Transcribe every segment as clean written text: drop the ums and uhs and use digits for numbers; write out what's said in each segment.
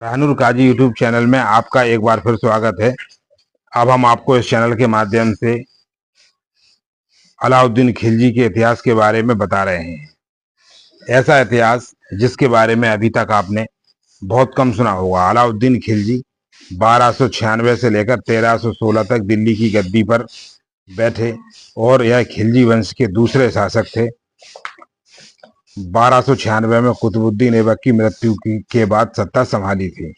रहनुर काजी YouTube channel में आपका एक बार फिर स्वागत है। अब हम आपको इस चैनल के माध्यम से अलाउद्दीन खिलजी के इतिहास के बारे में बता रहे हैं। ऐसा इतिहास जिसके बारे में अभी तक आपने बहुत कम सुना होगा। अलाउद्दीन खिलजी 1296 से लेकर 1316 तक दिल्ली की गद्दी पर बैठे और यह खिलजी वंश के दूसरे शासक थे। 1296 में कुतुबुद्दीन ऐबक की मृत्यु के बाद सत्ता संभाली थी।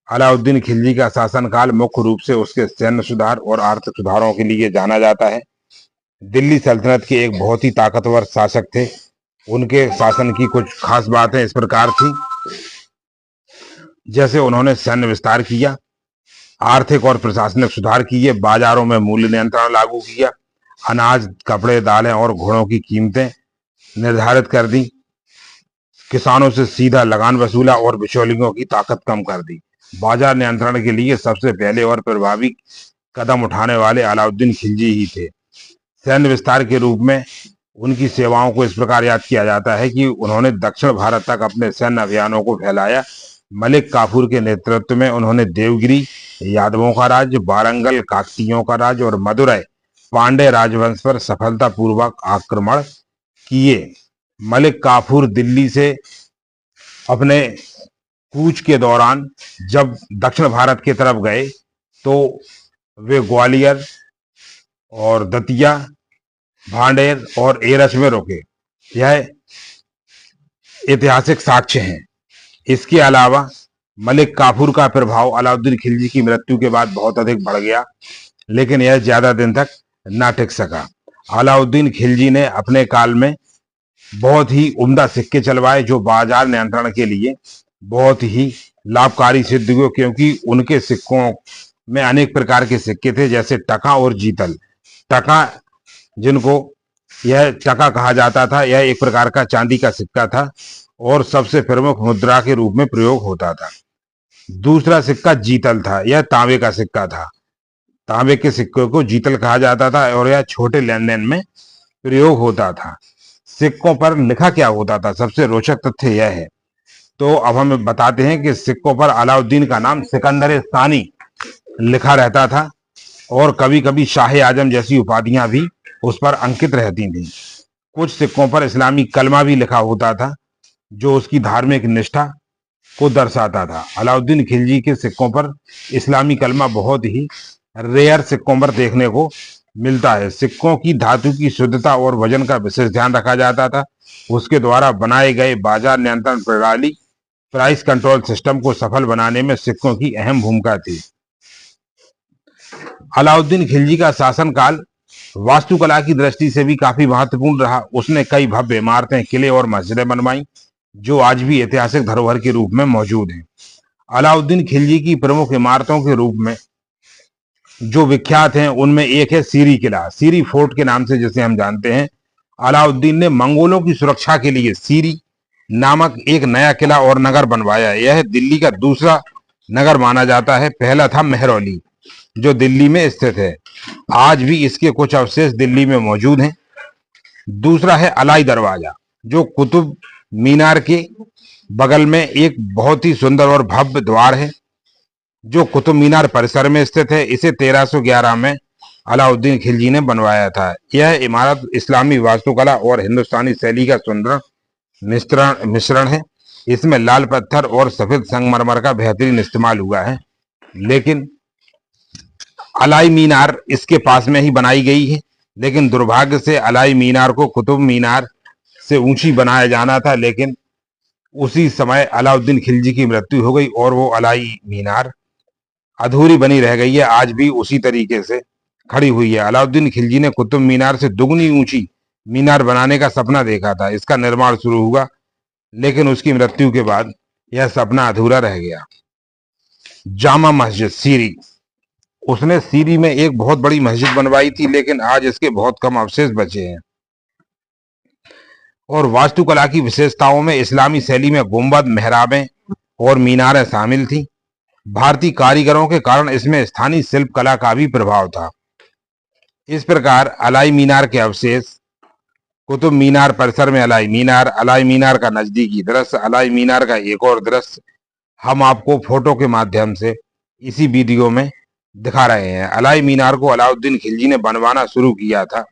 अलाउद्दीन खिलजी का शासनकाल मुख्य रूप से उसके सैन्य सुधार और आर्थिक सुधारों के लिए जाना जाता है। दिल्ली सल्तनत के एक बहुत ही ताकतवर शासक थे। उनके शासन की कुछ खास बातें इस प्रकार थी, जैसे उन्होंने सैन्य विस्तार किया, आर्थिक और प्रशासनिक सुधार किए, बाजारों में मूल्य नियंत्रण लागू किया, अनाज, कपड़े, दालें और घोड़ों की कीमतें निर्धारित कर दी, किसानों से सीधा लगान वसूला और बिचौलियों की ताकत कम कर दी। बाजार नियंत्रण के लिए सबसे पहले और प्रभावी कदम उठाने वाले अलाउद्दीन खिलजी ही थे। सैन्य विस्तार के रूप में उनकी सेवाओं को इस प्रकार याद किया जाता है कि उन्होंने दक्षिण भारत तक अपने सैन्य अभियानों को फैलाया। मलिक काफूर के नेतृत्व में उन्होंने देवगिरी यादवों का राज्य, वारंगल काकतीयों का राज्य और मदुरै पांडे राजवंश पर सफलतापूर्वक आक्रमण किए। मलिक काफूर दिल्ली से अपने कूच के दौरान जब दक्षिण भारत की तरफ गए तो वे ग्वालियर और दतिया, भांडेर और एरच में रुके। यह ऐतिहासिक साक्ष्य हैं। इसके अलावा मलिक काफूर का प्रभाव अलाउद्दीन खिलजी की मृत्यु के बाद बहुत अधिक बढ़ गया, लेकिन यह ज्यादा दिन तक न टिक सका। अलाउद्दीन खिलजी ने अपने काल में बहुत ही उम्दा सिक्के चलवाए, जो बाजार नियंत्रण के लिए बहुत ही लाभकारी सिद्ध हुए, क्योंकि उनके सिक्कों में अनेक प्रकार के सिक्के थे, जैसे टका और जीतल। टका, जिनको यह टका कहा जाता था, यह एक प्रकार का चांदी का सिक्का था और सबसे प्रमुख मुद्रा के रूप में प्रयोग होता था। दूसरा सिक्का जीतल था, यह तांबे का सिक्का था। तांबे के सिक्के को जीतल कहा जाता था और यह छोटे लेन देन में प्रयोग होता था। सिक्कों पर लिखा क्या होता था, सबसे रोचक तथ्य यह है। तो अब हम बताते हैं कि सिक्कों पर अलाउद्दीन का नाम सिकंदर सानी लिखा रहता था और कभी कभी शाह आजम जैसी उपाधियां भी उस पर अंकित रहती थी। कुछ सिक्कों पर इस्लामी कलमा भी लिखा होता था, जो उसकी धार्मिक निष्ठा को दर्शाता था। अलाउद्दीन खिलजी के सिक्कों पर इस्लामी कलमा बहुत ही रेयर सिक्कों पर देखने को मिलता है। सिक्कों की धातु की शुद्धता और वजन का विशेष ध्यान रखा जाता था। उसके द्वारा बनाए गए बाजार नियंत्रण प्रणाली, प्राइस कंट्रोल सिस्टम को सफल बनाने में सिक्कों की अहम भूमिका थी। अलाउद्दीन खिलजी का शासनकाल वास्तुकला की दृष्टि से भी काफी महत्वपूर्ण रहा। उसने कई भव्य इमारतें, किले और मस्जिदें बनवाई, जो आज भी ऐतिहासिक धरोहर के रूप में मौजूद हैं। अलाउद्दीन खिलजी की प्रमुख इमारतों के रूप में जो विख्यात हैं, उनमें एक है सीरी किला, सीरी फोर्ट के नाम से जिसे हम जानते हैं। अलाउद्दीन ने मंगोलों की सुरक्षा के लिए सीरी नामक एक नया किला और नगर बनवाया। यह दिल्ली का दूसरा नगर माना जाता है। पहला था मेहरौली, जो दिल्ली में स्थित है। आज भी इसके कुछ अवशेष दिल्ली में मौजूद हैं। दूसरा है अलाई दरवाजा, जो कुतुब मीनार के बगल में एक बहुत ही सुंदर और भव्य द्वार है, जो कुतुब मीनार परिसर में स्थित है। इसे 1311 में अलाउद्दीन खिलजी ने बनवाया था। यह इमारत इस्लामी वास्तुकला और हिंदुस्तानी शैली का सुंदर मिश्रण है। इसमें लाल पत्थर और सफेद संगमरमर का बेहतरीन इस्तेमाल हुआ है। लेकिन अलाई मीनार इसके पास में ही बनाई गई है, लेकिन दुर्भाग्य से अलाई मीनार को कुतुब मीनार से ऊंची बनाया जाना था, लेकिन उसी समय अलाउद्दीन खिलजी की मृत्यु हो गई और वो अलाई मीनार अधूरी बनी रह गई है। आज भी उसी तरीके से खड़ी हुई है। अलाउद्दीन खिलजी ने कुतुब मीनार से दुगनी ऊंची मीनार बनाने का सपना देखा था। इसका निर्माण शुरू हुआ, लेकिन उसकी मृत्यु के बाद यह सपना अधूरा रह गया। जामा मस्जिद सीरी, उसने सीरी में एक बहुत बड़ी मस्जिद बनवाई थी, लेकिन आज इसके बहुत कम अवशेष बचे हैं। और वास्तुकला की विशेषताओं में इस्लामी शैली में गुंबद, मेहराबें और मीनारें शामिल थी। भारतीय कारीगरों के कारण इसमें स्थानीय शिल्प कला का भी प्रभाव था। इस प्रकार अलाई मीनार के अवशेष, कुतुब मीनार परिसर में अलाई मीनार का नजदीकी दृश्य, अलाई मीनार का एक और दृश्य, हम आपको फोटो के माध्यम से इसी वीडियो में दिखा रहे हैं। अलाई मीनार को अलाउद्दीन खिलजी ने बनवाना शुरू किया था,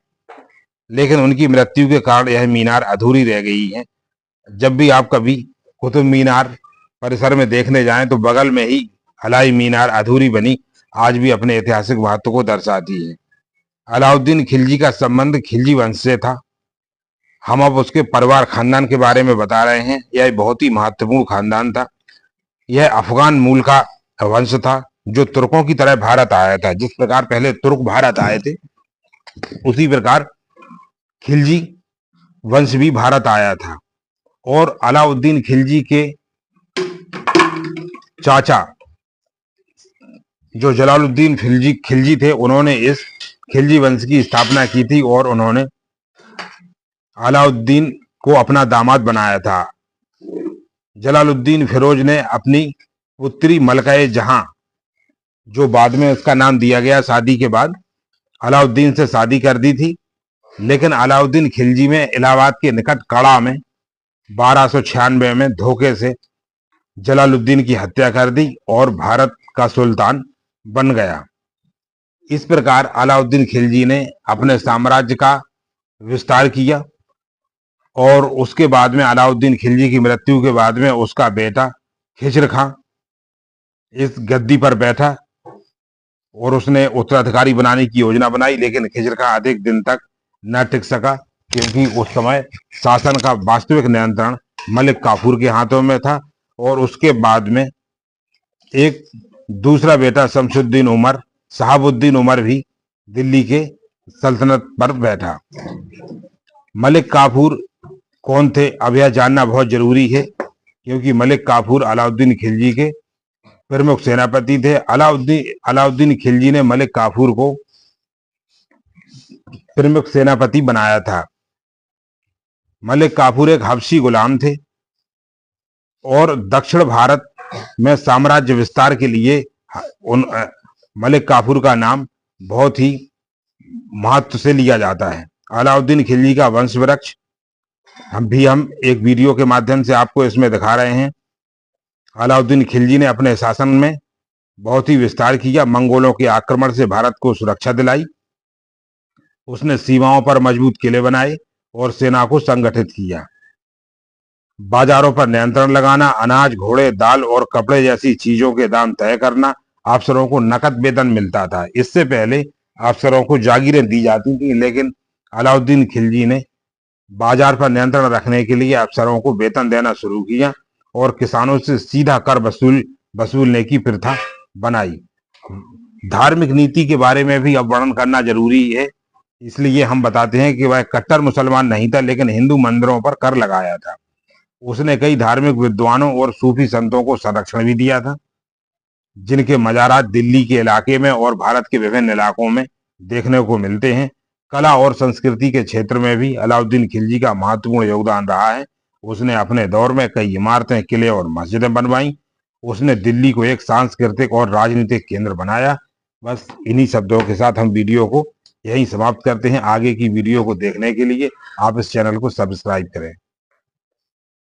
लेकिन उनकी मृत्यु के कारण यह मीनार अधूरी रह गई है। जब भी आप कभी कुतुब मीनार परिसर में देखने जाएं तो बगल में ही अलाई मीनार अधूरी बनी आज भी अपने ऐतिहासिक महत्व को दर्शाती है। अलाउद्दीन खिलजी का संबंध खिलजी वंश से था। हम अब उसके परिवार खानदान के बारे में बता रहे हैं। यह बहुत ही महत्वपूर्ण खानदान था। यह अफगान मूल का वंश था जो तुर्कों की तरह भारत आया था। जिस प्रकार पहले तुर्क भारत आए थे, उसी प्रकार खिलजी वंश भी भारत आया था। और अलाउद्दीन खिलजी के चाचा जो जलालुद्दीन खिलजी थे, उन्होंने इस खिलजी वंश की स्थापना की थी और उन्होंने अलाउद्दीन को अपना दामाद बनाया था। जलालुद्दीन फिरोज ने अपनी पुत्री मलका जहां, जो बाद में उसका नाम दिया गया, शादी के बाद अलाउद्दीन से शादी कर दी थी। लेकिन अलाउद्दीन खिलजी में इलाहाबाद के निकट कड़ा में 1296 में धोखे से जलालुद्दीन की हत्या कर दी और भारत का सुल्तान बन गया। इस प्रकार अलाउद्दीन खिलजी ने अपने साम्राज्य का विस्तार किया और उसके बाद में अलाउद्दीन खिलजी की मृत्यु के बाद में उसका बेटा खिज्र खां इस गद्दी पर बैठा और उसने उत्तराधिकारी बनाने की योजना बनाई। लेकिन खिज्र खां अधिक दिन तक न टिक सका, क्योंकि उस समय शासन का वास्तविक नियंत्रण मलिक काफूर के हाथों में था। और उसके बाद में एक दूसरा बेटा शहाबुद्दीन उमर भी दिल्ली के सल्तनत पर बैठा। मलिक काफूर कौन थे, अब यह जानना बहुत जरूरी है, क्योंकि मलिक काफूर अलाउद्दीन खिलजी के प्रमुख सेनापति थे। अलाउद्दीन खिलजी ने मलिक काफूर को प्रमुख सेनापति बनाया था। मलिक काफूर एक हबशी गुलाम थे और दक्षिण भारत में साम्राज्य विस्तार के लिए मलिक काफूर का नाम बहुत ही महत्व से लिया जाता है। अलाउद्दीन खिलजी का वंश वृक्ष हम एक वीडियो के माध्यम से आपको इसमें दिखा रहे हैं। अलाउद्दीन खिलजी ने अपने शासन में बहुत ही विस्तार किया, मंगोलों के आक्रमण से भारत को सुरक्षा दिलाई। उसने सीमाओं पर मजबूत किले बनाए और सेना को संगठित किया। बाजारों पर नियंत्रण लगाना, अनाज, घोड़े, दाल और कपड़े जैसी चीजों के दाम तय करना। अफसरों को नकद वेतन मिलता था। इससे पहले अफसरों को जागीरें दी जाती थी, लेकिन अलाउद्दीन खिलजी ने बाजार पर नियंत्रण रखने के लिए अफसरों को वेतन देना शुरू किया और किसानों से सीधा कर वसूलने की प्रथा बनाई। धार्मिक नीति के बारे में भी अब वर्णन करना जरूरी है, इसलिए हम बताते हैं कि वह कट्टर मुसलमान नहीं था, लेकिन हिंदू मंदिरों पर कर लगाया था। उसने कई धार्मिक विद्वानों और सूफी संतों को संरक्षण भी दिया था, जिनके मजारात दिल्ली के इलाके में और भारत के विभिन्न इलाकों में देखने को मिलते हैं। कला और संस्कृति के क्षेत्र में भी अलाउद्दीन खिलजी का महत्वपूर्ण योगदान रहा है। उसने अपने दौर में कई इमारतें, किले और मस्जिदें बनवाई। उसने दिल्ली को एक सांस्कृतिक और राजनीतिक केंद्र बनाया। बस इन्हीं शब्दों के साथ हम वीडियो को यहीं समाप्त करते हैं। आगे की वीडियो को देखने के लिए आप इस चैनल को सब्सक्राइब करें।